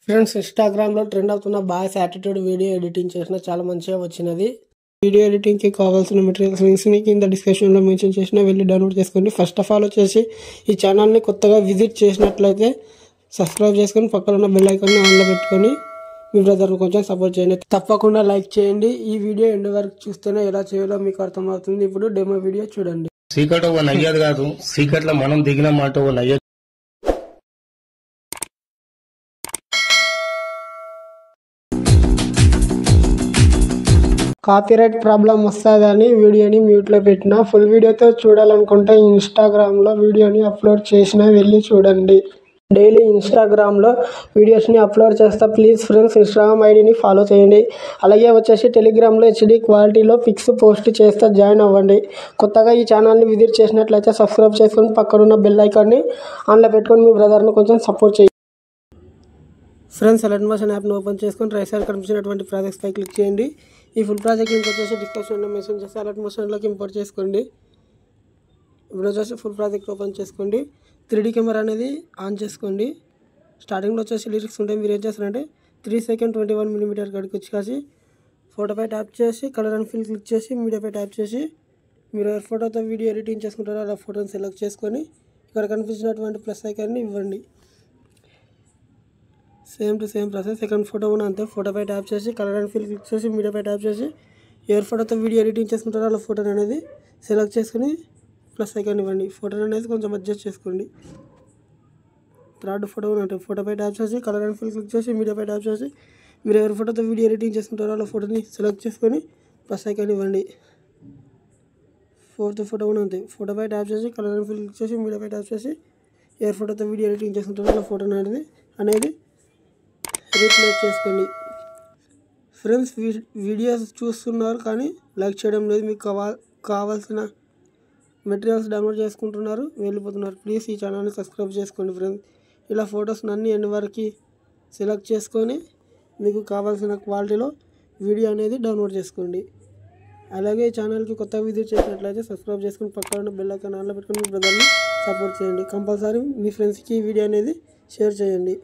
Friends, ఇన్స్టాగ్రామ్లో trend అవుతున్న boys attitude video editing చేసిన చాలా మంచిగా వచ్చినది. వీడియో ఎడిటింగ్కి కావాల్సిన మెటీరియల్స్ లింక్స్ని కింద డిస్క్రిప్షన్లో మెన్షన్ చేసిన వెళ్ళి డౌన్లోడ్ చేసుకోండి. ఫస్ట్ ఆఫ్ ఆల్ వచ్చేసి ఈ ఛానల్ని కొత్తగా విజిట్ చేసినట్లయితే సబ్స్క్రైబ్ చేసుకొని పక్కన ఉన్న బెల్ ఐకాన్ని ఆన్లో పెట్టుకొని మీ బ్రదర్ని కొంచెం సపోర్ట్ చేయండి. తప్పకుండా లైక్ చేయండి. ఈ వీడియో ఎండ్ వరకు చూస్తేనే ఎలా చేయాలో మీకు అర్థమవుతుంది. ఇప్పుడు డెమో వీడియో చూడండి. సీక్రెట్ ఓ నయ్యేది కాదు, సీక్రెట్ లో మనం దిగిన మాట ఓ నయ్యేది. కాపీరైట్ ప్రాబ్లం వస్తుందని వీడియోని మ్యూట్లో పెట్టిన. ఫుల్ వీడియోతో చూడాలనుకుంటే ఇన్స్టాగ్రామ్లో వీడియోని అప్లోడ్ చేసిన వెళ్ళి చూడండి. డైలీ ఇన్స్టాగ్రామ్లో వీడియోస్ని అప్లోడ్ చేస్తా. ప్లీజ్ ఫ్రెండ్స్, ఇన్స్టాగ్రామ్ ఐడిని ఫాలో చేయండి. అలాగే వచ్చేసి టెలిగ్రామ్లో హెచ్డి క్వాలిటీలో పిక్స్ పోస్ట్ చేస్తా, జాయిన్ అవ్వండి. కొత్తగా ఈ ఛానల్ని విజిట్ చేసినట్లయితే సబ్స్క్రైబ్ చేసుకొని పక్కనున్న బెల్ ఐకాన్ని ఆన్లో పెట్టుకొని మీ బ్రదర్ని కొంచెం సపోర్ట్ చేయండి. ఫ్రెండ్స్, అలర్ట్ మోషన్ యాప్ను ఓపెన్ చేసుకొని రైట్ సైడ్ కనిపించినటువంటి ప్రాజెక్ట్స్ పై క్లిక్ చేయండి. ఈ ఫుల్ ప్రాజెక్ట్ లింక్ వచ్చేసి డిస్క్రిప్షన్లో మెన్షన్ చేసి అలర్ట్ మోషన్లోకి ఇంపోర్ట్ చేసుకోండి. ఇప్పుడు వచ్చేసి ఫుల్ ప్రాజెక్ట్ ఓపెన్ చేసుకోండి. 3D కెమెరా అనేది ఆన్ చేసుకోండి. స్టార్టింగ్లో వచ్చేసి లిరిక్స్ ఉంటాయి. మీరు ఏం చేస్తారంటే 3 సెకండ్ 21 mm కాడికి వచ్చి ఫోటోపై ట్యాప్ చేసి కలర్ అండ్ ఫిల్ క్లిక్ చేసి మీడియాపై ట్యాప్ చేసి మీరు ఏ ఫోటోతో వీడియో ఎడిటింగ్ చేసుకుంటారో అలా ఫోటోని సెలెక్ట్ చేసుకొని ఇక్కడ కనిపించినటువంటి ప్లస్ ఐకాన్ని ఇవ్వండి. Same to same process. Second photo కూడా అంతే. ఫోటోపై ట్యాప్ చేసి కలర్ అండ్ ఫిల్ క్లిక్ చేసి మీడియాపై ట్యాప్ చేసి ఎవరి ఫోటోతో వీడియో ఎడిటింగ్ చేసుకుంటారో అలా ఫోటోని అనేది సెలెక్ట్ చేసుకుని ప్లస్ ఐకాన్ ఇవ్వండి. ఫోటోని అనేది కొంచెం అడ్జస్ట్ చేసుకోండి. థర్డ్ ఫోటో కూడా అంటే ఫోటోపై ట్యాప్ చేసి కలర్ అండ్ ఫిల్ క్లిక్ చేసి మీడియాపై ట్యాప్ చేసి మీరు ఎవరి ఫోటోతో వీడియో ఎడిటింగ్ చేసుకుంటారో అలా ఫోటోని సెలెక్ట్ చేసుకొని ప్లస్ ఐకాన్ ఇవ్వండి. ఫోర్త్ ఫోటో కూడా అంతే. ఫోటోపై ట్యాప్ చేసి కలర్ అండ్ ఫిల్ క్లిక్ చేసి మీడియాపై ట్యాప్ చేసి ఎవరి ఫోటోతో వీడియో ఎడిటింగ్ చేసుకుంటారో అలా ఫోటోని అనేది రీప్లేస్ చేసుకోండి. ఫ్రెండ్స్, వీడియోస్ చూస్తున్నారు కానీ లైక్ చేయడం లేదు. మీకు కావాల్సిన మెటీరియల్స్ డౌన్లోడ్ చేసుకుంటున్నారు, వెళ్ళిపోతున్నారు. ప్లీజ్ ఈ ఛానల్ని సబ్స్క్రైబ్ చేసుకోండి. ఫ్రెండ్స్, ఇలా ఫొటోస్ అన్నీ ఎండ్ వరకు సెలెక్ట్ చేసుకొని మీకు కావాల్సిన క్వాలిటీలో వీడియో అనేది డౌన్లోడ్ చేసుకోండి. అలాగే ఈ ఛానల్కి కొత్తగా విజిట్ చేసినట్లయితే సబ్స్క్రైబ్ చేసుకుని పక్కన ఉన్న బెల్ ఐకాన్ ఆన్లో పెట్టుకొని మీ బ్రదర్ని సపోర్ట్ చేయండి. కంపల్సరీ మీ ఫ్రెండ్స్కి ఈ వీడియో అనేది షేర్ చేయండి.